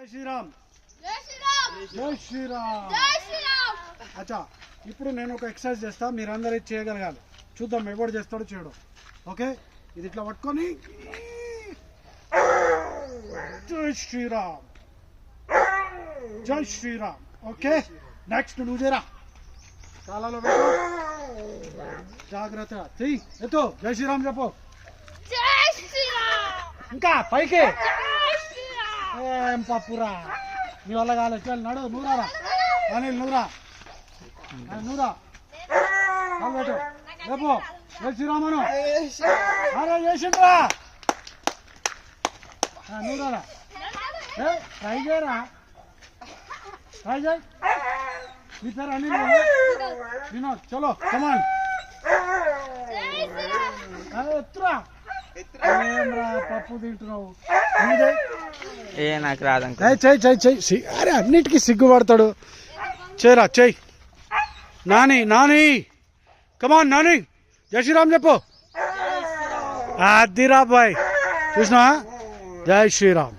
జై శ్రీరామ్. జై శ్రీరామ్. జై శ్రీరామ్. జై శ్రీరామ్. అచ్చా, ఇప్పుడు నేను ఒక ఎక్సర్సైజ్ చేస్తా, మీరందరూ ఇది చేయగలగాలి. చూద్దాం ఎవడు చేస్తాడో చేయడం. ఓకే, ఇది ఇట్లా పట్టుకొని జై శ్రీరామ్, జై శ్రీరామ్. ఓకే, నెక్స్ట్ నువ్వు చేరా. కాలాలో పెట్టు, జాగ్రత్త చెయ్యి, ఎత్తు. జై శ్రీరామ్ చెప్పు. జై శ్రీరామ్. ఇంకా పైకి. జై శ్రీరామ్. ఏం పప్పురా, నీ వల్ల కాలేదు. చల్ నడు, నూరారా అనిల్, నూరా నూరా. కాలు పెట్టు, రేపు జై శ్రీరామను. అరే చేసిండ్రా, నూరారా. ట్రై చేయరా, ట్రై చేయి. నీ పేరు అనిల్ వినోద్. చలో కమాన్, జై శ్రీరామ్. ఎత్తురా. ఏమ్రా పప్పు తింటున్నావు, నీదే. ఏ నాకు రాదు చెయ్యి చెయ్యి చెయ్యి. అరే అన్నిటికీ సిగ్గుపడతాడు. చేయరా, చెయ్యి. నాని నాని, కమాన్ నాని. జై శ్రీరామ్ చెప్పు. అదిరా బాయ్, చూసినా. జై శ్రీరామ్.